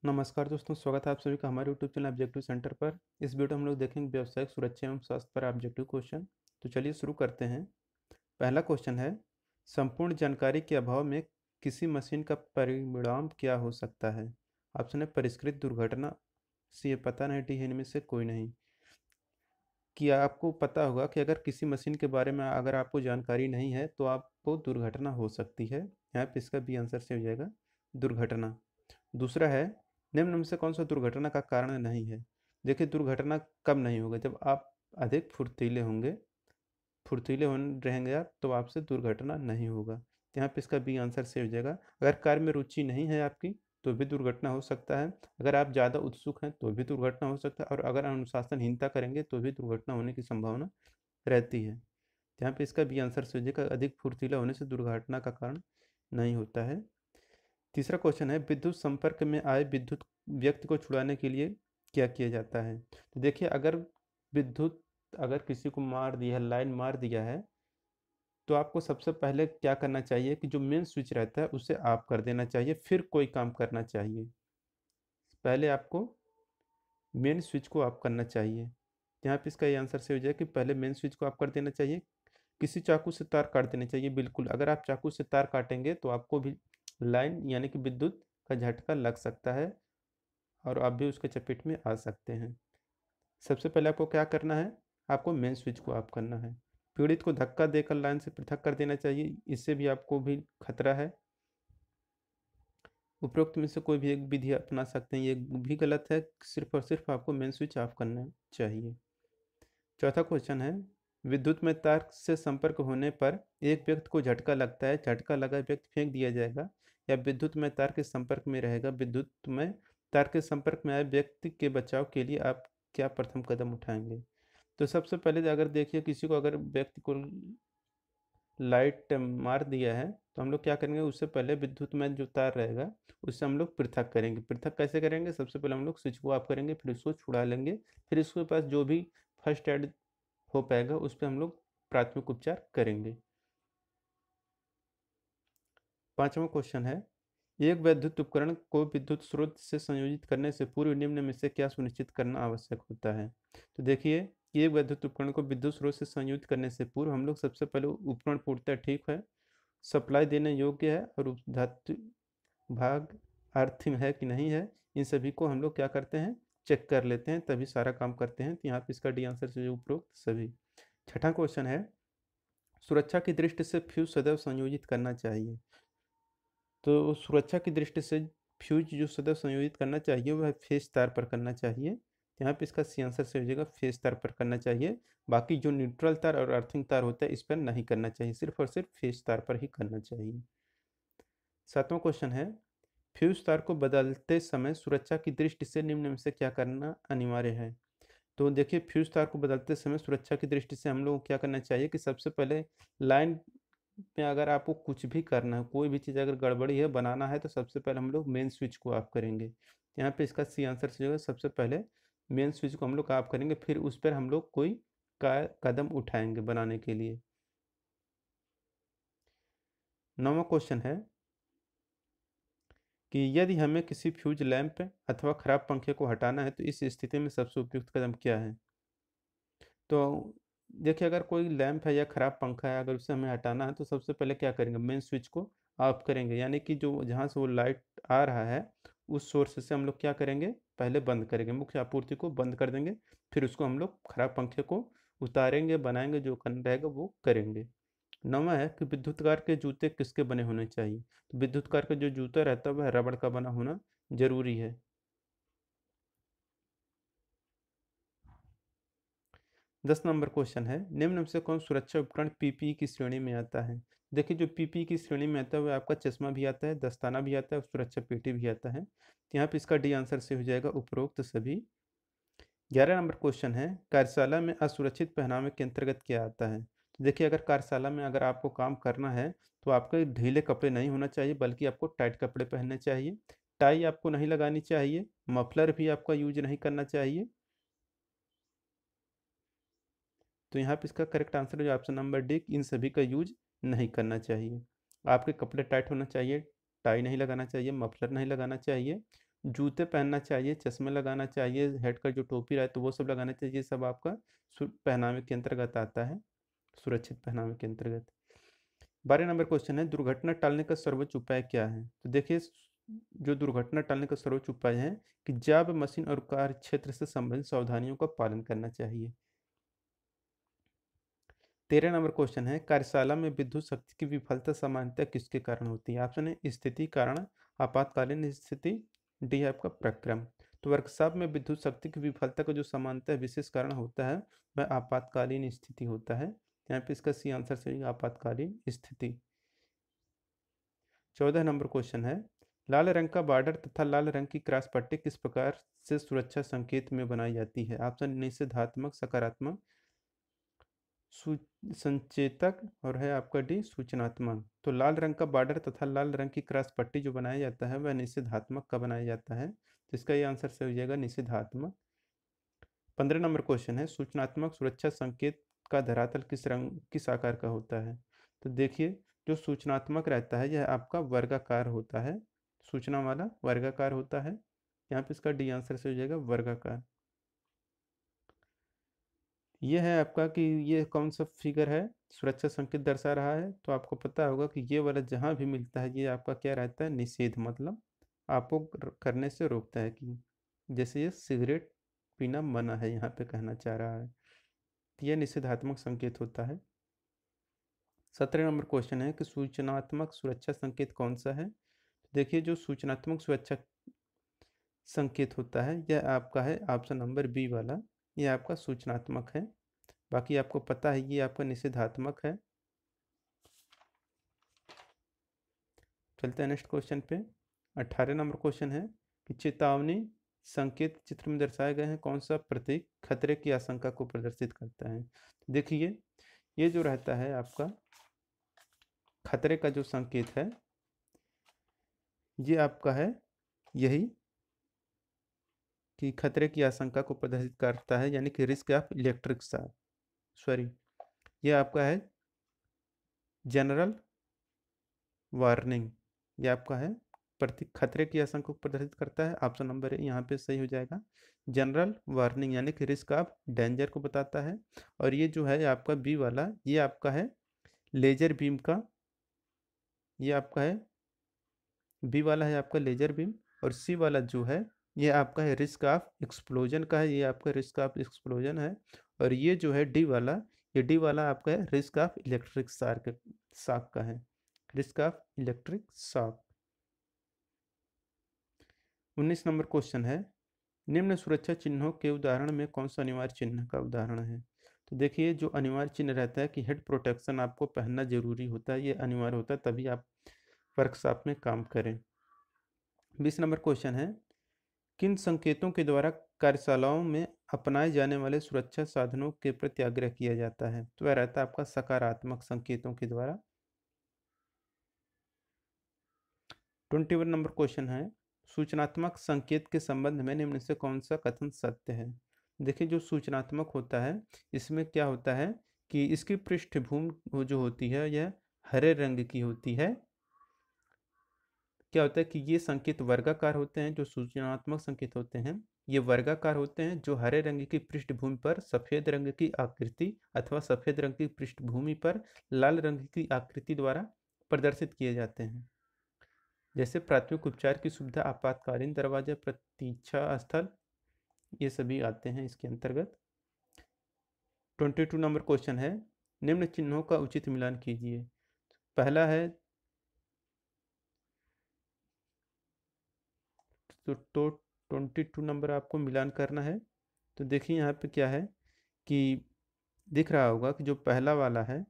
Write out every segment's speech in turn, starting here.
नमस्कार दोस्तों, स्वागत है आप सभी का हमारे यूट्यूब चैनल ऑब्जेक्टिव सेंटर पर। इस वीडियो में हम लोग देखेंगे व्यावसायिक सुरक्षा एवं स्वास्थ्य पर ऑब्जेक्टिव क्वेश्चन। तो चलिए शुरू करते हैं। पहला क्वेश्चन है, संपूर्ण जानकारी के अभाव में किसी मशीन का परिणाम क्या हो सकता है? ऑप्शन है परिष्कृत दुर्घटना, सी ये पता नहीं, डी है इनमें से कोई नहीं। कि आपको पता होगा कि अगर किसी मशीन के बारे में अगर आपको जानकारी नहीं है तो आपको दुर्घटना हो सकती है। यहाँ पे इसका बी आंसर से हो जाएगा दुर्घटना। दूसरा है, निम्न में से कौन सा दुर्घटना का कारण नहीं है? देखिए, दुर्घटना कब नहीं होगा? जब आप अधिक फुर्तीले होंगे, फुर्तीले होने रहेंगे आप, तो आपसे दुर्घटना नहीं होगा। तो यहाँ पे इसका बी आंसर से हो जाएगा। अगर कार्य में रुचि नहीं है आपकी तो भी दुर्घटना हो सकता है। अगर आप ज़्यादा उत्सुक हैं तो भी दुर्घटना हो सकता है, और अगर अनुशासनहीनता करेंगे तो भी दुर्घटना होने की संभावना रहती है। तो यहाँ पे इसका बी आंसर से हो जाएगा, अधिक फुर्तीला होने से दुर्घटना का कारण नहीं होता है। तीसरा क्वेश्चन है, विद्युत संपर्क में आए विद्युत व्यक्ति को छुड़ाने के लिए क्या किया जाता है? तो देखिए, विद्युत अगर किसी को मार दिया है, लाइन मार दिया है, तो आपको सबसे पहले क्या करना चाहिए कि जो मेन स्विच रहता है उसे ऑफ कर देना चाहिए, फिर कोई काम करना चाहिए। पहले आपको मेन स्विच को ऑफ करना चाहिए। यहाँ पे इसका ये आंसर से हो जाए कि पहले मेन स्विच को ऑफ कर देना चाहिए। किसी चाकू से तार काट देना चाहिए, बिल्कुल। अगर आप चाकू से तार काटेंगे तो आपको भी लाइन यानी कि विद्युत का झटका लग सकता है और आप भी उसके चपेट में आ सकते हैं। सबसे पहले आपको क्या करना है? आपको मेन स्विच को ऑफ करना है। पीड़ित को धक्का देकर लाइन से पृथक कर देना चाहिए, इससे भी आपको भी खतरा है। उपरोक्त में से कोई भी एक विधि अपना सकते हैं, ये भी गलत है। सिर्फ और सिर्फ आपको मेन स्विच ऑफ करना चाहिए। चौथा क्वेश्चन है, विद्युत में तार से संपर्क होने पर एक व्यक्ति को झटका लगता है, झटका लगा व्यक्ति फेंक दिया जाएगा या विद्युत में तार के संपर्क में रहेगा? विद्युत में तार के संपर्क में आए व्यक्ति के बचाव के लिए आप क्या प्रथम कदम उठाएंगे? तो सबसे पहले अगर देखिए, किसी को अगर व्यक्ति को लाइट मार दिया है तो हम लोग क्या करेंगे? उससे पहले विद्युत में जो तार रहेगा उससे हम लोग पृथक करेंगे। पृथक कैसे करेंगे? सबसे पहले हम लोग स्विच को ऑफ करेंगे, फिर उसको छुड़ा लेंगे, फिर इसके पास जो भी फर्स्ट एड हो पाएगा उस पे हम लोग प्राथमिक उपचार करेंगे। पांचवा क्वेश्चन है, एक विद्युत उपकरण को विद्युत स्रोत से संयोजित करने से पूर्व निम्न में से क्या सुनिश्चित करना आवश्यक होता है? तो देखिए, एक विद्युत उपकरण को विद्युत स्रोत से संयोजित करने से पूर्व हम लोग सबसे पहले उपकरण पूर्णतः ठीक है, सप्लाई देने योग्य है और धातु भाग अर्थिंग है कि नहीं है, इन सभी को हम लोग क्या करते हैं? चेक कर लेते हैं, तभी सारा काम करते हैं। तो यहाँ पे इसका डी आंसर से उपरोक्त सभी। छठा क्वेश्चन है, सुरक्षा की दृष्टि से फ्यूज सदैव संयोजित करना चाहिए। तो सुरक्षा की दृष्टि से फ्यूज जो सदैव संयोजित करना चाहिए वह फेस तार पर करना चाहिए। यहाँ पे इसका सी आंसर से हो जाएगा, फेस तार पर करना चाहिए। बाकी जो न्यूट्रल तार और अर्थिंग तार होता है इस पर नहीं करना चाहिए, सिर्फ और सिर्फ फेस तार पर ही करना चाहिए। सातवां क्वेश्चन है, फ्यूज तार को बदलते समय सुरक्षा की दृष्टि से निम्न में से क्या करना अनिवार्य है? तो देखिए, फ्यूज तार को बदलते समय सुरक्षा की दृष्टि से हम लोग को क्या करना चाहिए कि सबसे पहले लाइन में अगर आपको कुछ भी करना है, कोई भी चीज़ अगर गड़बड़ी है, बनाना है, तो सबसे पहले हम लोग मेन स्विच को ऑफ करेंगे। यहाँ पे इसका सी आंसर से जो है, सबसे पहले मेन स्विच को हम लोग ऑफ करेंगे, फिर उस पर हम लोग कोई कदम उठाएंगे बनाने के लिए। नौवां क्वेश्चन है कि यदि हमें किसी फ्यूज लैंप अथवा खराब पंखे को हटाना है तो इस स्थिति में सबसे उपयुक्त कदम क्या है? तो देखिए, अगर कोई लैंप है या खराब पंखा है, अगर उसे हमें हटाना है तो सबसे पहले क्या करेंगे? मेन स्विच को ऑफ करेंगे, यानी कि जो जहाँ से वो लाइट आ रहा है उस सोर्स से हम लोग क्या करेंगे? पहले बंद करेंगे, मुख्य आपूर्ति को बंद कर देंगे। फिर उसको हम लोग खराब पंखे को उतारेंगे, बनाएंगे, जो करना रहेगा वो करेंगे। नौवां है कि विद्युत कार के जूते किसके बने होने चाहिए? तो विद्युत कार का जो जूता रहता है वह रबड़ का बना होना जरूरी है। 10 नंबर क्वेश्चन है, निम्न में से कौन सुरक्षा उपकरण पीपीई की श्रेणी में आता है? देखिए, जो पीपीई की श्रेणी में आता है वह आपका चश्मा भी आता है, दस्ताना भी आता है और सुरक्षा पेटी भी आता है। तो यहाँ पे इसका डी आंसर से हो जाएगा उपरोक्त सभी। 11 नंबर क्वेश्चन है, कार्यशाला में असुरक्षित पहनावे के अंतर्गत क्या आता है? तो देखिए, अगर कार्यशाला में अगर आपको काम करना है तो आपके ढीले कपड़े नहीं होना चाहिए, बल्कि आपको टाइट कपड़े पहनने चाहिए। टाई आपको नहीं लगानी चाहिए, मफलर भी आपका यूज नहीं करना चाहिए। तो यहाँ पे इसका करेक्ट आंसर है जो ऑप्शन नंबर डी, इन सभी का यूज नहीं करना चाहिए। आपके कपड़े टाइट होना चाहिए, टाई नहीं लगाना चाहिए, मफलर नहीं लगाना चाहिए, जूते पहनना चाहिए, चश्मे लगाना चाहिए, हेड का जो टोपी रहता है वो सब लगाना चाहिए, ये सब आपका पहनावे के अंतर्गत आता है, सुरक्षित पहनावे के अंतर्गत। 12 नंबर क्वेश्चन है, दुर्घटना टालने का सर्वोच्च उपाय क्या है? तो देखिए, जो दुर्घटना टालने का सर्वोच्च उपाय है कि जब मशीन और कार्य क्षेत्र से संबंधित सावधानियों का पालन करना चाहिए। 13 नंबर क्वेश्चन है, कार्यशाला में विद्युत शक्ति की विफलता सामान्यतः किसके कारण होती है? ऑप्शन है स्थिति, कारण, आपातकालीन स्थिति, डी है आपका प्रक्रम। तो वर्कशॉप में विद्युत शक्ति की विफलता का जो सामान्यतः विशेष कारण होता है वह आपातकालीन स्थिति होता है। यहाँ पे इसका सी आंसर सही, आपातकालीन स्थिति। 14 नंबर क्वेश्चन है, लाल रंग का बॉर्डर तथा लाल रंग की क्रॉस पट्टी किस प्रकार से सुरक्षा संकेत में बनाई जाती है? ऑप्शन निषेधात्मक, सकारात्मक, संचेतक और है आपका डी सूचनात्मक। तो लाल रंग का बॉर्डर तथा लाल रंग की क्रॉस पट्टी जो बनाया जाता है वह निषेधात्मक का बनाया जाता है, तो इसका ये आंसर सही हो जाएगा निषेधात्मक। 15 नंबर क्वेश्चन है, सूचनात्मक सुरक्षा संकेत का धरातल किस रंग किस आकार का होता है? तो देखिए, जो सूचनात्मक रहता है यह आपका वर्गाकार होता है, सूचना वाला वर्गाकार होता है, यहाँ पे इसका डी आंसर से हो जाएगा वर्गाकार। ये है आपका कि ये कौन सा फिगर है, सुरक्षा संकेत दर्शा रहा है, तो आपको पता होगा कि ये वाला जहाँ भी मिलता है ये आपका क्या रहता है, निषेध, मतलब आपको करने से रोकता है, कि जैसे ये सिगरेट पीना मना है यहाँ पे कहना चाह रहा है, तो यह निषेधात्मक संकेत होता है। 17 नंबर क्वेश्चन है कि सूचनात्मक सुरक्षा संकेत कौन सा है? देखिए, जो सूचनात्मक सुरक्षा संकेत होता है यह आपका है ऑप्शन नंबर बी वाला, यह आपका सूचनात्मक है, बाकी आपको पता है ये आपका निषेधात्मक है। चलते हैं नेक्स्ट क्वेश्चन पे। 18 नंबर क्वेश्चन है कि चेतावनी संकेत चित्र में दर्शाए गए हैं, कौन सा प्रतीक खतरे की आशंका को प्रदर्शित करता है? देखिए, ये जो रहता है आपका खतरे का जो संकेत है ये आपका है यही कि खतरे की आशंका को प्रदर्शित करता है, यानी कि risk of electric shock, sorry, ये आपका है जनरल वार्निंग, ये आपका है प्रतीक खतरे की आशंका को प्रदर्शित करता है, ऑप्शन नंबर ए यहाँ पे सही हो जाएगा, जनरल वार्निंग, यानी कि रिस्क ऑफ डेंजर को बताता है। और ये जो है आपका बी वाला, ये आपका है लेजर बीम का, ये आपका है बी वाला है आपका लेजर बीम, और सी वाला जो है ये आपका है रिस्क ऑफ एक्सप्लोजन का है, ये आपका रिस्क ऑफ एक्सप्लोजन है। और ये जो है डी वाला, ये डी वाला आपका है रिस्क ऑफ इलेक्ट्रिक शॉक का है, risk of electric shock. 19 number question है, निम्न सुरक्षा चिन्हों के उदाहरण में कौन सा अनिवार्य चिन्ह का उदाहरण है? तो देखिए, जो अनिवार्य चिन्ह रहता है कि हेड प्रोटेक्शन आपको पहनना जरूरी होता है, ये अनिवार्य होता है, तभी आप वर्कशॉप में काम करें। 20 नंबर क्वेश्चन है, किन संकेतों के द्वारा कार्यशालाओं में अपनाए जाने वाले सुरक्षा साधनों के प्रति आग्रह किया जाता है? तो वह रहता है आपका सकारात्मक संकेतों के द्वारा। 21 नंबर क्वेश्चन है, सूचनात्मक संकेत के संबंध में निम्न से कौन सा कथन सत्य है? देखिए, जो सूचनात्मक होता है इसमें क्या होता है कि इसकी पृष्ठभूमि जो होती है यह हरे रंग की होती है। क्या होता है कि ये संकेत वर्गाकार होते हैं, जो सूचनात्मक संकेत होते हैं ये वर्गाकार होते हैं, जो हरे रंग की पृष्ठभूमि पर सफेद रंग की आकृति अथवा सफेद रंग की पृष्ठभूमि पर लाल रंग की आकृति द्वारा प्रदर्शित किए जाते हैं। जैसे प्राथमिक उपचार की सुविधा, आपातकालीन दरवाजा, प्रतीक्षा स्थल, ये सभी आते हैं इसके अंतर्गत। 22 नंबर क्वेश्चन है, निम्न चिन्हों का उचित मिलान कीजिए। पहला है तो 22 नंबर आपको मिलान करना है। तो देखिए यहाँ पे क्या है कि दिख रहा होगा कि जो पहला वाला है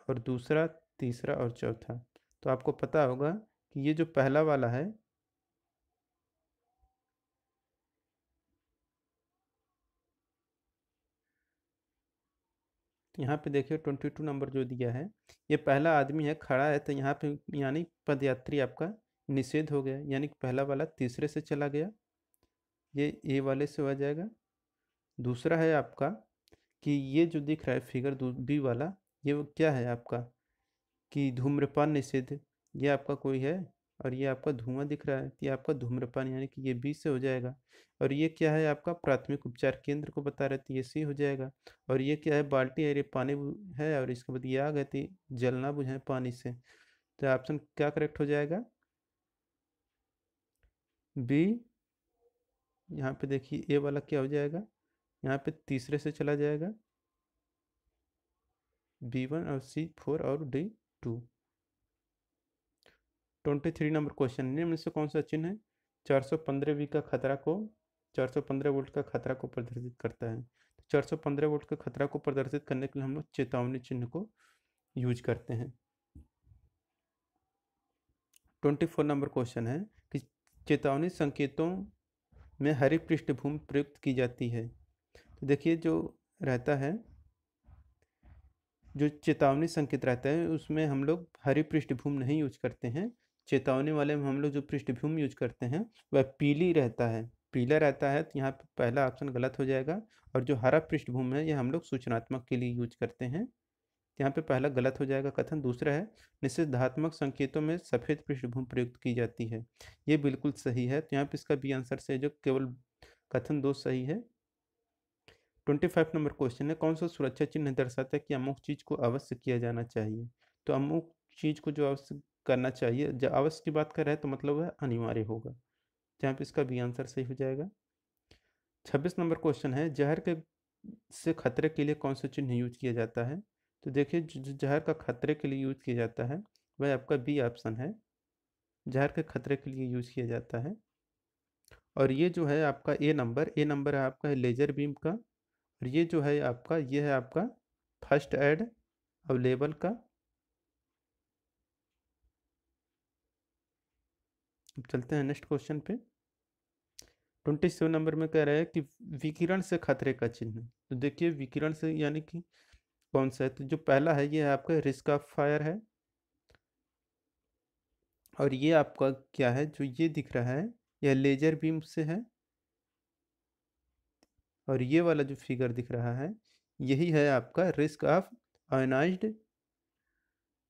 और दूसरा, तीसरा और चौथा, तो आपको पता होगा कि ये जो पहला वाला है यहाँ पे देखिए 22 नंबर जो दिया है ये पहला आदमी है खड़ा है, तो यहाँ पे यानी पदयात्री आपका निषेध हो गया, यानी कि पहला वाला तीसरे से चला गया, ये ए वाले से हो जाएगा। दूसरा है आपका कि ये जो दिख रहा है फिगर बी वाला, ये वो क्या है आपका कि धूम्रपान निषेध, ये आपका कोई है और ये आपका धुआं दिख रहा है, तो ये आपका धूम्रपान यानी कि ये बी से हो जाएगा। और ये क्या है, आपका प्राथमिक उपचार केंद्र को बता रहे थे, ये सी हो जाएगा। और ये क्या है, बाल्टी है, ये पानी है, और इसके बाद ये आग है, तो जलना बुझाए पानी से। तो ऑप्शन क्या करेक्ट हो जाएगा, बी। यहाँ पे देखिए ए वाला क्या हो जाएगा, यहाँ पे तीसरे से चला जाएगा, B1 और C4 और D2। 23 नंबर क्वेश्चन, निम्न में से कौन सा चिन्ह है 415V का खतरा को 415 वोल्ट का खतरा को प्रदर्शित करता है। तो 415 वोल्ट का खतरा को प्रदर्शित करने के लिए हम लोग चेतावनी चिन्ह को यूज करते हैं। 24 नंबर क्वेश्चन है कि चेतावनी संकेतों में हरी पृष्ठभूमि प्रयुक्त की जाती है। तो देखिए जो रहता है, जो चेतावनी संकेत रहता है उसमें हम लोग हरी पृष्ठभूमि नहीं यूज करते हैं। चेतावनी वाले में हम लोग जो पृष्ठभूमि यूज करते हैं वह पीली रहता है, पीला रहता है, तो यहाँ पे पहला ऑप्शन गलत हो जाएगा। और जो हरा पृष्ठभूमि है ये हम लोग सूचनात्मक के लिए यूज करते हैं, तो यहाँ पे पहला गलत हो जाएगा कथन। दूसरा है निषेधात्मक संकेतों में सफेद पृष्ठभूमि प्रयुक्त की जाती है, ये बिल्कुल सही है, तो यहाँ पे इसका बी आंसर से जो केवल कथन दो सही है। 25 नंबर क्वेश्चन है, कौन सा सुरक्षा चिन्ह दर्शाता है कि अमुक चीज को अवश्य किया जाना चाहिए। तो अमुक चीज को जो अवश्य करना चाहिए, जब अवश्य की बात कर रहे हैं तो मतलब वह अनिवार्य होगा, जहाँ पे इसका बी आंसर सही हो जाएगा। 26 नंबर क्वेश्चन है, जहर के से खतरे के लिए कौन सा चिन्ह यूज किया जाता है। तो देखिए जो जहर का खतरे के लिए यूज किया जाता है वह आपका बी ऑप्शन है, जहर के खतरे के लिए यूज किया जाता है। और ये जो है आपका ए नंबर है आपका लेजर बीम का। और ये जो है आपका, ये है आपका फर्स्ट एड अवेलेबल का। अब चलते हैं नेक्स्ट क्वेश्चन पे। 27 नंबर में कह रहा है कि विकिरण से खतरे का चिन्ह। तो देखिए विकिरण से यानी कि कौन सा है, तो जो पहला है ये है आपका रिस्क ऑफ फायर है। और ये आपका क्या है, जो ये दिख रहा है यह लेजर बीम से है। और ये वाला जो फिगर दिख रहा है यही है आपका risk of ionised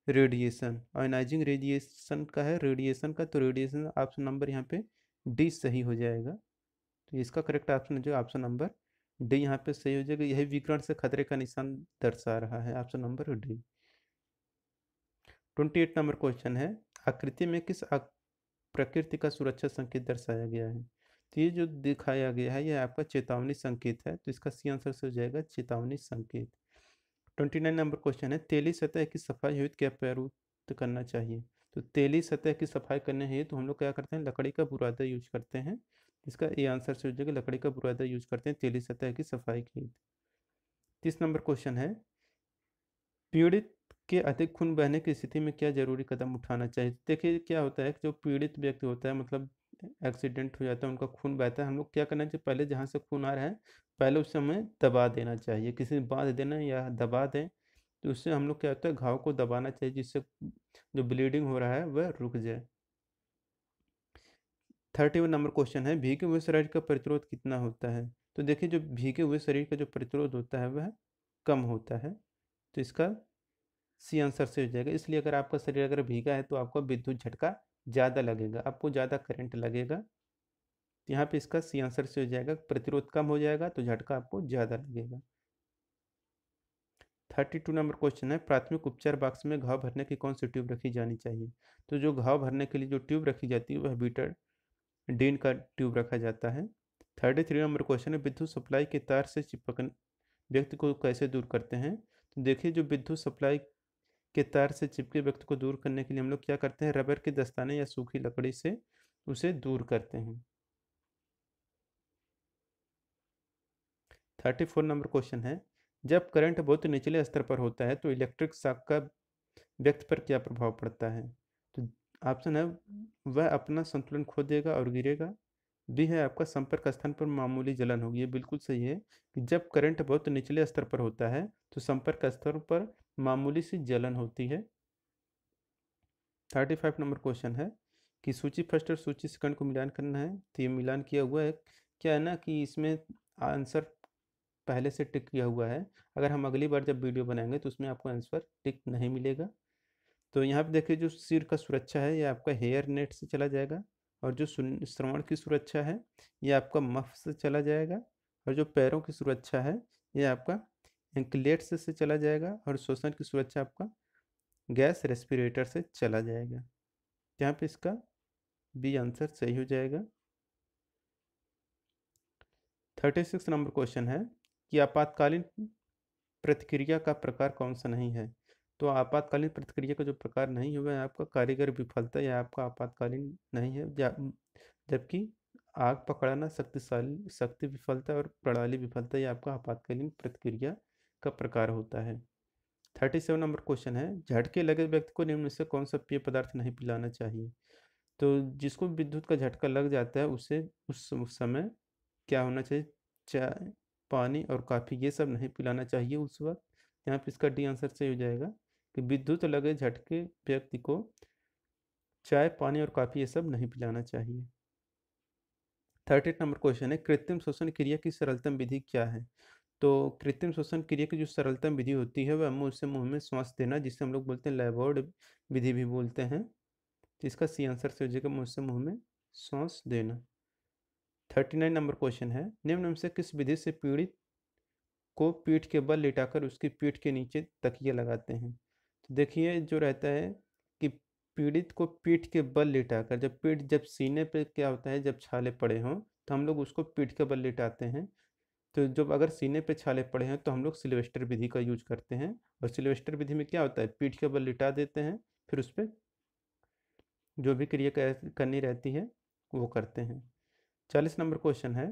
radiation, ionising radiation का है, रेडिएशन का। तो रेडिएशन ऑप्शन नंबर यहाँ पे डी सही हो जाएगा। तो इसका करेक्ट ऑप्शन जो ऑप्शन नंबर डी यहाँ पे सही हो जाएगा, यही विकिरण से खतरे का निशान दर्शा रहा है, option number D. 28 number question है, आकृति में किस प्रकृति का सुरक्षा संकेत दर्शाया गया है। तो ये जो दिखाया गया है ये आपका चेतावनी संकेत है, तो इसका सी आंसर से हो जाएगा चेतावनी संकेत। 29 नंबर क्वेश्चन है, तेली सतह की सफाई हेतु क्या प्रयुक्त करना चाहिए। तो तेली सतह की सफाई करने हेतु तो हम लोग क्या करते हैं, लकड़ी का बुरादा यूज करते हैं। इसका ए आंसर से हो जाएगा, लकड़ी का बुरादा यूज करते हैं तेली सतह की सफाई के लिए। 30 नंबर क्वेश्चन है, पीड़ित के अधिक खून बहने की स्थिति में क्या जरूरी कदम उठाना चाहिए। देखिए क्या होता है कि जो पीड़ित व्यक्ति होता है, मतलब एक्सीडेंट हो जाता है, उनका खून बहता है, हम लोग क्या करना चाहिए, पहले जहाँ से खून आ रहा है पहले उसे हमें दबा देना चाहिए, किसी ने बांध देना या दबा दें, तो उससे हम लोग क्या होता है घाव को दबाना चाहिए, जिससे जो ब्लीडिंग हो रहा है वह रुक जाए। 31 नंबर क्वेश्चन है, भीगे हुए शरीर का प्रतिरोध कितना होता है। तो देखिए जो भीगे हुए शरीर का जो प्रतिरोध होता है वह कम होता है, तो इसका सी आंसर से हो जाएगा। इसलिए अगर आपका शरीर अगर भीगा है तो आपको विद्युत झटका ज़्यादा लगेगा, आपको ज़्यादा करंट लगेगा। यहाँ पे इसका सी आंसर से हो जाएगा, प्रतिरोध कम हो जाएगा तो झटका आपको ज़्यादा लगेगा। 32 नंबर क्वेश्चन है, प्राथमिक उपचार बॉक्स में घाव भरने की कौन सी ट्यूब रखी जानी चाहिए। तो जो घाव भरने के लिए जो ट्यूब रखी जाती है वह बीटाडीन का ट्यूब रखा जाता है। 33 नंबर क्वेश्चन है, विद्युत सप्लाई के तार से चिपक व्यक्ति को कैसे दूर करते हैं। तो देखिए जो विद्युत सप्लाई के तार से चिपके व्यक्ति को दूर करने के लिए हम लोग क्या करते हैं, रबर के दस्ताने या सूखी लकड़ी से उसे दूर करते हैं। 34 नंबर क्वेश्चन है, जब करंट बहुत निचले स्तर पर होता है तो इलेक्ट्रिक शॉक का व्यक्ति पर क्या प्रभाव पड़ता है। तो ऑप्शन है वह अपना संतुलन खो देगा और गिरेगा। बी है आपका संपर्क स्थान पर मामूली जलन होगी, ये बिल्कुल सही है कि जब करंट बहुत निचले स्तर पर होता है तो संपर्क स्तर पर मामूली सी जलन होती है। 35 नंबर क्वेश्चन है कि सूची फर्स्ट और सूची सेकंड को मिलान करना है, तो ये मिलान किया हुआ है। क्या है ना कि इसमें आंसर पहले से टिक किया हुआ है, अगर हम अगली बार जब वीडियो बनाएंगे तो उसमें आपको आंसर टिक नहीं मिलेगा। तो यहाँ पे देखिए जो सिर का सुरक्षा है ये आपका हेयर नेट से चला जाएगा, और जो श्रवण की सुरक्षा है ये आपका मफ से चला जाएगा, और जो पैरों की सुरक्षा है ये आपका एंकलेट से चला जाएगा, और श्वसन की सुरक्षा आपका गैस रेस्पिरेटर से चला जाएगा। यहाँ पे इसका बी आंसर सही हो जाएगा। 36 नंबर क्वेश्चन है कि आपातकालीन प्रतिक्रिया का प्रकार कौन सा नहीं है। तो आपातकालीन प्रतिक्रिया का जो प्रकार नहीं हुआ है आपका कारीगर विफलता, या आपका आपातकालीन नहीं है, जबकि आग पकड़ना शक्तिशाली शक्ति विफलता और प्रणाली विफलता ये आपका आपातकालीन प्रतिक्रिया का प्रकार होता है। 37 नंबर क्वेश्चन है झटके लगे व्यक्ति को निम्न में से कौन सा पेय पदार्थ नहीं पिलाना चाहिए। तो जिसको विद्युत का झटका लग जाता है उसे उस समय क्या होना चाहिए, चाय, पानी और काफ़ी ये सब नहीं पिलाना चाहिए उस वक्त। यहाँ पे इसका डी आंसर सही हो जाएगा कि विद्युत लगे झटके व्यक्ति को चाय, पानी और काफ़ी ये सब नहीं पिलाना चाहिए। 38 नंबर क्वेश्चन है कृत्रिम श्वसन क्रिया की सरलतम विधि क्या है। तो कृत्रिम श्वसन क्रिया की जो सरलतम विधि होती है वह मुंह से मुंह में श्वास देना, जिसे हम लोग बोलते हैं लैबोर्ड विधि भी बोलते हैं। तो इसका सी आंसर से हो जाएगा मुंह से मुंह में श्वास देना। 39 नंबर क्वेश्चन है निम्न में से किस विधि से पीड़ित को पीठ के बल लिटाकर उसकी पीठ के नीचे तकिया लगाते हैं। तो देखिए जो रहता है कि पीड़ित को पीठ के बल लिटाकर, जब सीने पे क्या होता है जब छाले पड़े हों तो हम लोग उसको पीठ के बल लिटाते हैं। तो जब अगर सीने पे छाले पड़े हैं तो हम लोग सिल्वेस्टर विधि का यूज करते हैं, और सिल्वेस्टर विधि में क्या होता है पीठ के बल लिटा देते हैं, फिर उस पर जो भी क्रिया करनी रहती है वो करते हैं। 40 नंबर क्वेश्चन है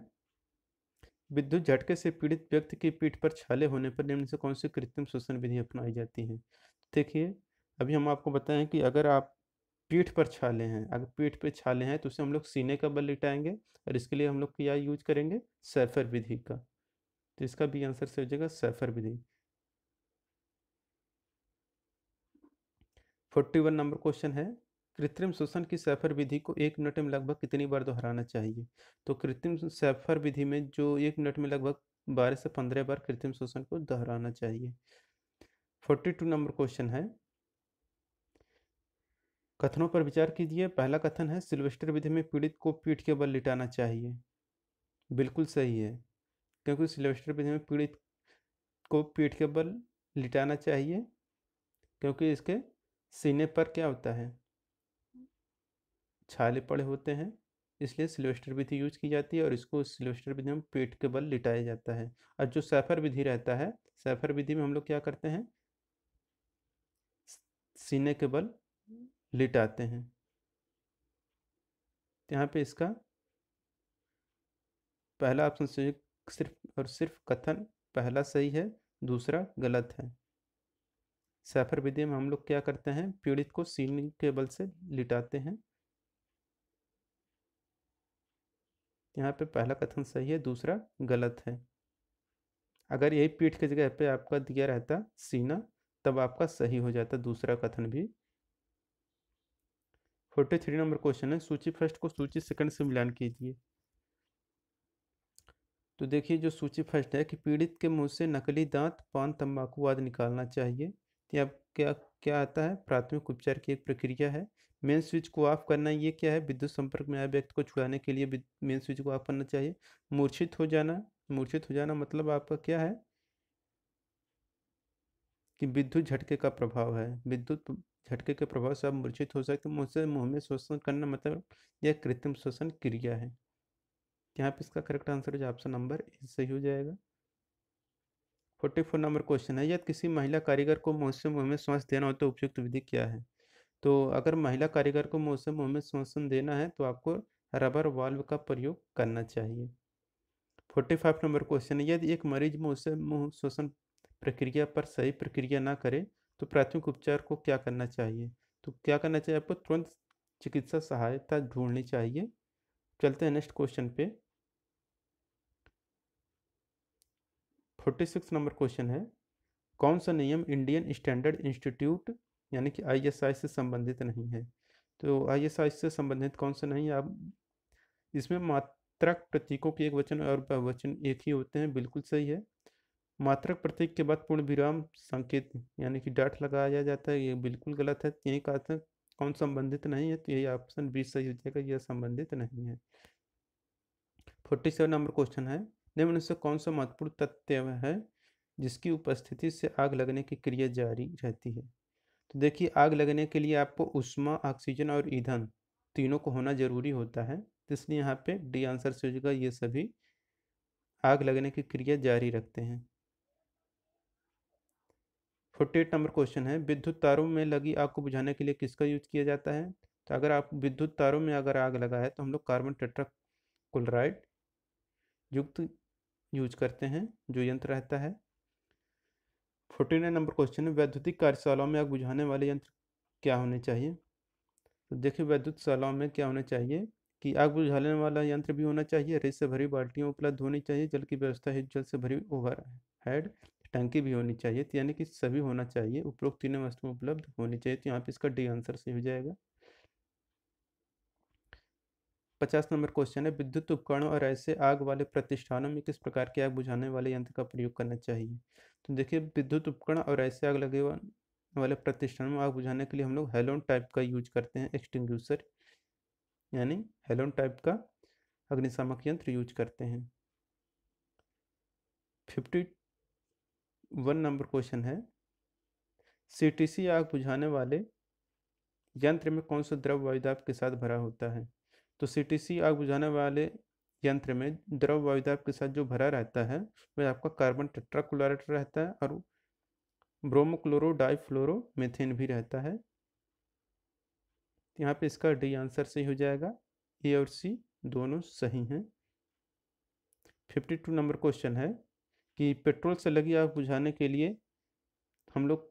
विद्युत झटके से पीड़ित व्यक्ति की पीठ पर छाले होने पर निम्न से कौन सी कृत्रिम श्वसन विधि अपनाई जाती है। देखिए अभी हम आपको बताएं कि अगर आप पीठ पर छाले हैं, अगर पीठ पे छाले हैं तो उसे हम लोग सीने का बल लिटाएंगे, और इसके लिए हम लोग क्या यूज करेंगे सैफर विधि का। तो इसका भी आंसर से हो जाएगा सैफर विधि। 41 नंबर क्वेश्चन है कृत्रिम श्वसन की सैफर विधि को 1 मिनट में लगभग कितनी बार दोहराना चाहिए। तो कृत्रिम सैफर विधि में जो 1 मिनट में लगभग 12 से 15 बार कृत्रिम श्वसन को दोहराना चाहिए। 42 नंबर क्वेश्चन है कथनों पर विचार कीजिए। पहला कथन है सिल्वेस्टर विधि में पीड़ित को पीठ के बल लिटाना चाहिए, बिल्कुल सही है, क्योंकि सिल्वेस्टर विधि में पीड़ित को पीठ के बल लिटाना चाहिए, क्योंकि इसके सीने पर क्या होता है छाले पड़े होते हैं, इसलिए सिल्वेस्टर विधि यूज की जाती है, और इसको सिल्वेस्टर विधि में पेट के बल लिटाया जाता है। और जो सैफर विधि रहता है, सैफर विधि में हम लोग क्या करते हैं सीने के बल लिटाते हैं। तो यहाँ पे इसका पहला ऑप्शन से सिर्फ और सिर्फ कथन पहला सही है, दूसरा गलत है। सैफर विधि में हम लोग क्या करते हैं पीड़ित को सीने के बल से लिटाते हैं। यहाँ पे पहला कथन सही है, दूसरा गलत है। अगर यही पीठ की जगह पे आपका दिया रहता सीना तब आपका सही हो जाता दूसरा कथन भी। 43 नंबर क्वेश्चन है सूची फर्स्ट को सूची सेकंड से मिलान कीजिए। तो देखिए जो सूची फर्स्ट है कि पीड़ित के मुंह से नकली दांत, पान, तंबाकू आदि निकालना चाहिए। तो अब क्या क्या आता है प्राथमिक उपचार की एक प्रक्रिया है। मेन स्विच को ऑफ करना, ये क्या है विद्युत संपर्क में आए व्यक्ति को छुड़ाने के लिए मेन स्विच को ऑफ करना चाहिए। मूर्छित हो जाना, मूर्छित हो जाना मतलब आपका क्या है कि विद्युत झटके का प्रभाव है, विद्युत झटके के प्रभाव से आप मूर्छित हो सकते हैं। मुंह से मुंह में श्वसन करना मतलब यह कृत्रिम श्वसन क्रिया है। यहाँ पे इसका करेक्ट आंसर है ऑप्शन नंबर ए सही हो जाएगा। 44 नंबर क्वेश्चन है यदि किसी महिला कारीगर को मुंह से मुंह में श्वास देना हो तो उपयुक्त विधि क्या है। तो अगर महिला कारीगर को मुंह से मुंह में श्वसन देना है तो आपको रबर वाल्व का प्रयोग करना चाहिए। 45 नंबर क्वेश्चन है यदि एक मरीज मुंह से मुंह श्वसन प्रक्रिया पर सही प्रक्रिया ना करे तो प्राथमिक उपचार को क्या करना चाहिए। तो क्या करना चाहिए आपको तुरंत चिकित्सा सहायता ढूंढनी चाहिए। चलते हैं नेक्स्ट क्वेश्चन पे। 46 नंबर क्वेश्चन है कौन सा नियम इंडियन स्टैंडर्ड इंस्टीट्यूट यानी कि ISI से संबंधित नहीं है। तो ISI से संबंधित कौन सा नहीं है आप इसमें मात्रक प्रतीकों के एक वचन और बहुवचन एक ही होते हैं, बिल्कुल सही है। मात्रक प्रतीक के बाद पूर्ण विराम संकेत यानी कि डॉट लगाया जाता है, ये बिल्कुल गलत है। यही कहा था कौन संबंधित नहीं है, तो यही ऑप्शन बी सही हो जाएगा, यह संबंधित नहीं है। 47 नंबर क्वेश्चन है, निम्न में से कौन सा महत्वपूर्ण तथ्य है जिसकी उपस्थिति से आग लगने की क्रिया जारी रहती है। तो देखिए, आग लगने के लिए आपको ऊष्मा, ऑक्सीजन और ईंधन तीनों को होना जरूरी होता है, तो इसलिए यहाँ पे डी आंसर से हो जाएगा, ये सभी आग लगने की क्रिया जारी रखते हैं। 48 नंबर क्वेश्चन है, विद्युत तारों में लगी आग को बुझाने के लिए किसका यूज किया जाता है। तो अगर आप विद्युत तारों में अगर आग लगा है तो हम लोग कार्बन टेट्राक्लोराइड युक्त यूज करते हैं, जो यंत्र रहता है। 49 नंबर क्वेश्चन है, वैद्युतिक कार्यशालाओं में आग बुझाने वाले यंत्र क्या होने चाहिए। तो देखिए, वैद्युतशालाओं में क्या होना चाहिए कि आग बुझाने वाला यंत्र भी होना चाहिए, रेत से भरी बाल्टियां उपलब्ध होनी चाहिए, जल की व्यवस्था है, जल से भरी ओवर हेड टंकी भी होनी चाहिए, तो यानी कि सभी होना चाहिए, उपरोक्त तीनों वस्तुएं उपलब्ध होनी चाहिए, तो यहाँ पे इसका डी आंसर सही हो जाएगा। 50 नंबर क्वेश्चन है, विद्युत उपकरणों और ऐसे आग वाले प्रतिष्ठानों में किस प्रकार के आग बुझाने वाले यंत्र का प्रयोग करना चाहिए। तो देखिए, विद्युत उपकरण और ऐसे आग लगे वाले प्रतिष्ठानों में आग बुझाने के लिए हम लोग हेलोन टाइप का यूज करते हैं, एक्सटिंग्विशर यानी हेलोन टाइप का अग्निशामक यंत्र यूज करते हैं। 51 नंबर क्वेश्चन है, सीटीसी आग बुझाने वाले यंत्र में कौन सा द्रव वायुदाब के साथ भरा होता है। तो सीटीसी आग बुझाने वाले यंत्र में द्रव वायुदाब के साथ जो भरा रहता है वह आपका कार्बन टेट्राक्लोराइड रहता है और ब्रोमोक्लोरो डाइफ्लोरो मीथेन भी रहता है। यहाँ पे इसका डी आंसर सही हो जाएगा, ए और सी दोनों सही हैं। 52 नंबर क्वेश्चन है कि पेट्रोल से लगी आग बुझाने के लिए हम लोग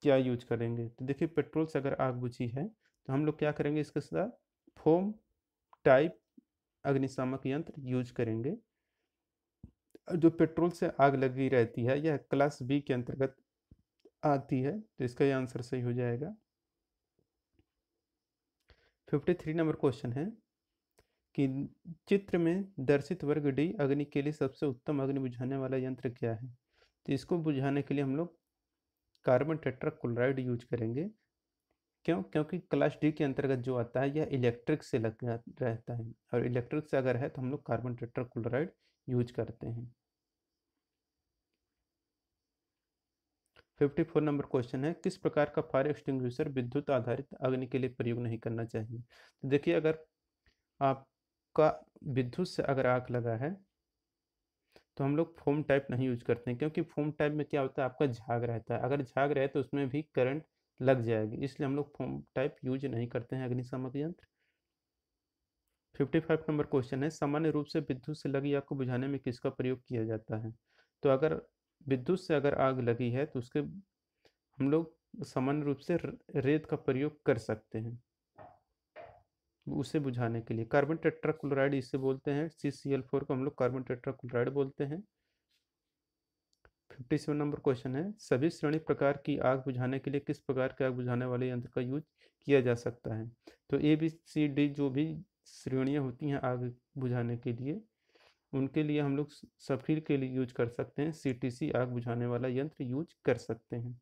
क्या यूज करेंगे। तो देखिए, पेट्रोल से अगर आग बुझी है तो हम लोग क्या करेंगे, इसके साथ फोम टाइप अग्निशामक यंत्र यूज करेंगे। जो पेट्रोल से आग लगी रहती है यह क्लास बी के अंतर्गत आती है, तो इसका ये आंसर सही हो जाएगा। 53 नंबर क्वेश्चन है कि चित्र में दर्शित वर्ग डी अग्नि के लिए सबसे उत्तम अग्नि बुझाने वाला यंत्र क्या है। तो इसको बुझाने के लिए हम लोग कार्बन टेट्राक्लोराइड यूज करेंगे। क्यों? क्योंकि क्लास डी के अंतर्गत जो आता है यह इलेक्ट्रिक से लगा रहता है, और इलेक्ट्रिक से अगर है तो हम लोग कार्बन टेट्राक्लोराइड यूज करते हैं। 54 नंबर क्वेश्चन है, किस प्रकार का फायर एक्सटिंग्विशर विद्युत आधारित अग्नि के लिए प्रयोग नहीं करना चाहिए। तो देखिए, अगर आपका विद्युत से अगर आग लगा है तो हम लोग फोम टाइप नहीं यूज करते हैं, क्योंकि फोम टाइप में क्या होता है, आपका झाग रहता है, अगर झाग रहे तो उसमें भी करंट लग जाएगी, इसलिए हम लोग फोम टाइप यूज नहीं करते हैं अग्निशामक यंत्र। 55 नंबर क्वेश्चन है, सामान्य रूप से विद्युत से लगी आग को बुझाने में किसका प्रयोग किया जाता है। तो अगर विद्युत से अगर आग लगी है तो उसके हम लोग सामान्य रूप से रेत का प्रयोग कर सकते हैं उसे बुझाने के लिए। कार्बन टेट्राक्लोराइड इसे बोलते हैं, CCl4 को हम लोग कार्बन टेट्राक्लोराइड बोलते हैं। 57 नंबर क्वेश्चन है, सभी श्रेणी प्रकार की आग बुझाने के लिए किस प्रकार के आग बुझाने वाले यंत्र का यूज किया जा सकता है। तो ABCD जो भी श्रेणियाँ होती हैं आग बुझाने के लिए, उनके लिए हम लोग सभी के लिए यूज कर सकते हैं, CTC आग बुझाने वाला यंत्र यूज कर सकते हैं।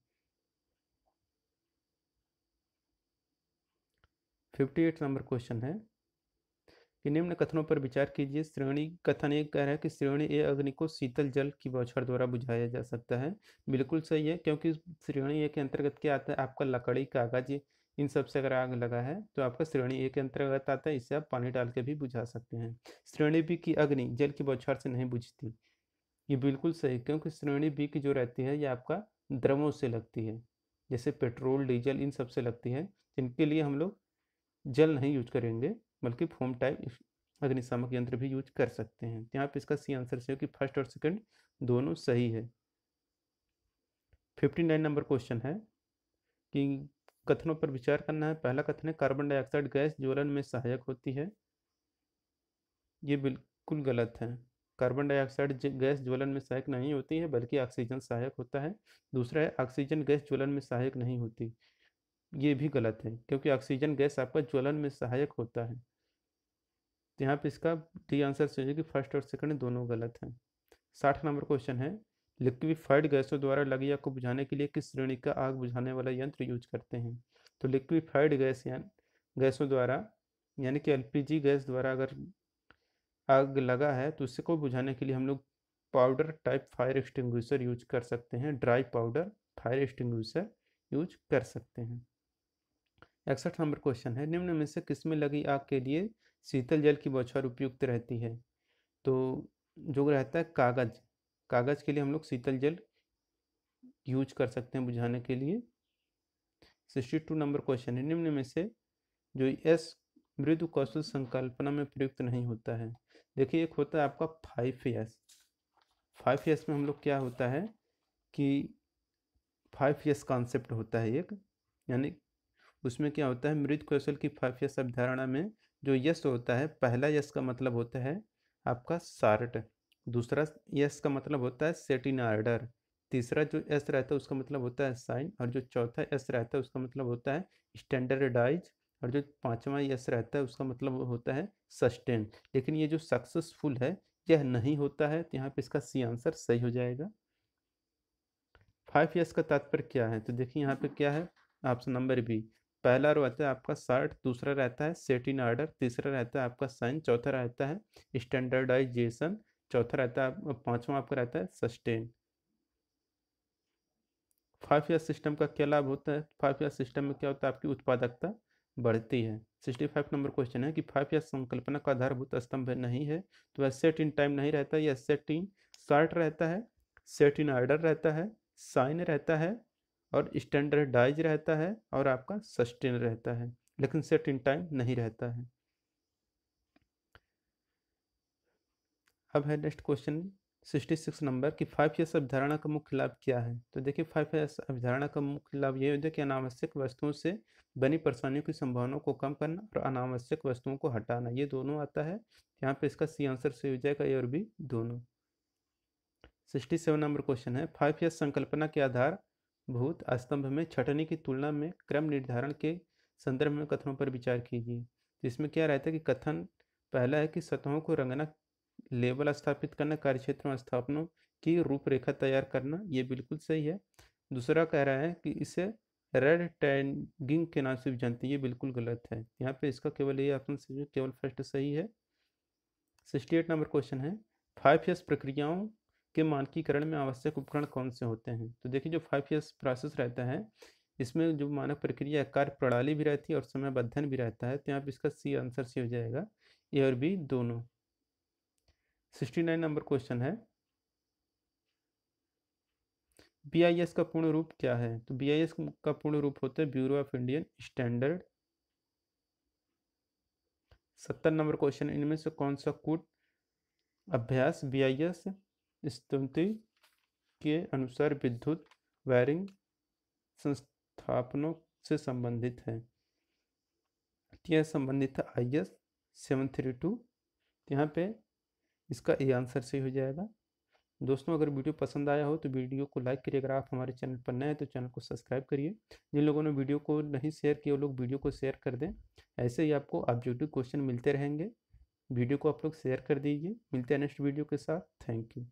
58 नंबर क्वेश्चन है कि निम्न कथनों पर विचार कीजिए। श्रेणी कथन एक कह रहा है कि श्रेणी ए अग्नि को शीतल जल की बौछार द्वारा बुझाया जा सकता है। बिल्कुल सही है, क्योंकि श्रेणी ए के अंतर्गत क्या आता है, आपका लकड़ी, कागज, इन सब से अगर आग लगा है तो आपका श्रेणी ए के अंतर्गत आता है, इससे आप पानी डाल के भी बुझा सकते हैं। श्रेणी बी की अग्नि जल की बौछार से नहीं बुझती, ये बिल्कुल सही, क्योंकि श्रेणी बी की जो रहती है ये आपका द्रवों से लगती है, जैसे पेट्रोल, डीजल, इन सब से लगती है, जिनके लिए हम लोग जल नहीं यूज करेंगे, बल्कि फोम टाइप अग्निशामक यंत्र भी यूज कर सकते हैं। यहाँ पे इसका सी आंसर से कि फर्स्ट और सेकंड दोनों सही है। 59 नंबर क्वेश्चन है कि कथनों पर विचार करना है। पहला कथन है, कार्बन डाइऑक्साइड गैस ज्वलन में सहायक होती है। ये बिल्कुल गलत है, कार्बन डाइऑक्साइड गैस ज्वलन में सहायक नहीं होती है, बल्कि ऑक्सीजन सहायक होता है। दूसरा है, ऑक्सीजन गैस ज्वलन में सहायक नहीं होती, ये भी गलत है, क्योंकि ऑक्सीजन गैस आपका ज्वलन में सहायक होता है। तो यहाँ पे इसका डी आंसर चाहिए कि फर्स्ट और सेकंड दोनों गलत हैं। 60 नंबर क्वेश्चन है लिक्विफाइड गैसों द्वारा लगी आग को बुझाने के लिए किस श्रेणी का आग बुझाने वाला यंत्र यूज करते हैं? तो लिक्विफाइड गैस गैसों द्वारा यानी कि एलपीजी गैस द्वारा अगर आग लगा है तो उसको बुझाने के लिए हम लोग powder type fire extinguisher use कर सकते हैं, dry powder fire extinguisher use कर सकते हैं। 61 नंबर क्वेश्चन है, निम्न में से किसमें लगी आग के लिए शीतल जल की बौछार उपयुक्त रहती है? तो जो रहता है कागज, कागज के लिए हम लोग शीतल जल यूज कर सकते हैं बुझाने के लिए। 62 नंबर क्वेश्चन है, निम्न में से जो एस मृदु कौशल संकल्पना में प्रयुक्त नहीं होता है? देखिए एक होता है आपका 5S। 5S में हम लोग क्या होता है कि 5S कॉन्सेप्ट होता है एक, यानी उसमें क्या होता है मृदु कौशल की 5S अवधारणा में जो यस होता है, पहला यस का मतलब होता है आपका सार्ट, दूसरा यस का मतलब होता है सेट इन ऑर्डर, तीसरा जो एस रहता है उसका मतलब होता है साइन, और जो चौथा एस रहता है उसका मतलब होता है स्टैंडर्डाइज, और जो पांचवा एस रहता है उसका मतलब होता है सस्टेन। लेकिन ये जो सक्सेसफुल है यह नहीं होता है, तो यहाँ पे इसका सी आंसर सही हो जाएगा। 5S का तात्पर्य क्या है? तो देखिए यहाँ पे क्या है, ऑप्शन नंबर बी, पहला रहता है आपका सार्ट, दूसरा रहता है सेट इन ऑर्डर, तीसरा रहता है आपका साइन, चौथा रहता है स्टैंडर्डाइजेशन, चौथा रहता है पांचवा आपका रहता है सस्टेन। 5S सिस्टम का क्या लाभ होता है? 5S सिस्टम में क्या होता है, आपकी उत्पादकता बढ़ती है। 65 नंबर क्वेश्चन है कि 5S संकल्पना का आधारभूत स्तंभ नहीं है, तो वह सेट इन टाइम नहीं रहता, यह सेट इन सार्ट रहता है, सेट इन ऑर्डर रहता है, साइन रहता है, और स्टैंडर्डाइज रहता है, और आपका सस्टेन रहता है, लेकिन सेट इन टाइम नहीं रहता है। अब है नेक्स्ट क्वेश्चन 66 नंबर की 5S अवधारणा का मुख्य लाभ क्या है? तो देखिए 5S अवधारणा का मुख्य लाभ ये होता है कि अनावश्यक वस्तुओं से बनी परेशानियों की संभावनाओं को कम करना और अनावश्यक वस्तुओं को हटाना, ये दोनों आता है। यहाँ पे इसका सी आंसर सही हो जाएगा, ए और बी दोनों। 67 नंबर क्वेश्चन है, 5S संकल्पना के आधार भूत स्तंभ में छटनी की तुलना में क्रम निर्धारण के संदर्भ में कथनों पर विचार कीजिए। तो इसमें क्या रहता है कि कथन पहला है कि सतहों को रंगना, लेबल स्थापित करना, कार्यक्षेत्र में स्थापनों की रूपरेखा तैयार करना, ये बिल्कुल सही है। दूसरा कह रहा है कि इसे रेड टैगिंग के नाम से भी जानते हैं, ये बिल्कुल गलत है। यहाँ पे इसका केवल ये ऑप्शन से केवल फर्स्ट सही है। 68 नंबर क्वेश्चन है, 5S प्रक्रियाओं के मानकीकरण में आवश्यक उपकरण कौन से होते हैं? तो देखिए जो 5S प्रोसेस रहता है इसमें जो मानक प्रक्रिया कार्य प्रणाली भी रहती है और समयबद्धन भी रहता है, तो यहाँ पे इसका सी आंसर सी हो जाएगा, ए और बी दोनों। 69 नंबर क्वेश्चन है, BIS का पूर्ण रूप क्या है? तो BIS का पूर्ण रूप होता है bureau of Indian standard. 70 number question, इनमें से कौन सा कूट अभ्यास BIS स्तुति के अनुसार विद्युत वायरिंग संस्थापनों से संबंधित है? यह संबंधित है IS 732। यहाँ पे इसका ए आंसर सही हो जाएगा। दोस्तों अगर वीडियो पसंद आया हो तो वीडियो को लाइक करिए, अगर आप हमारे चैनल पर नए हैं तो चैनल को सब्सक्राइब करिए, जिन लोगों ने वीडियो को नहीं शेयर किया वो लोग वीडियो को शेयर कर दें। ऐसे ही आपको ऑब्जेक्टिव क्वेश्चन मिलते रहेंगे, वीडियो को आप लोग शेयर कर दीजिए। मिलते हैं नेक्स्ट वीडियो के साथ, थैंक यू।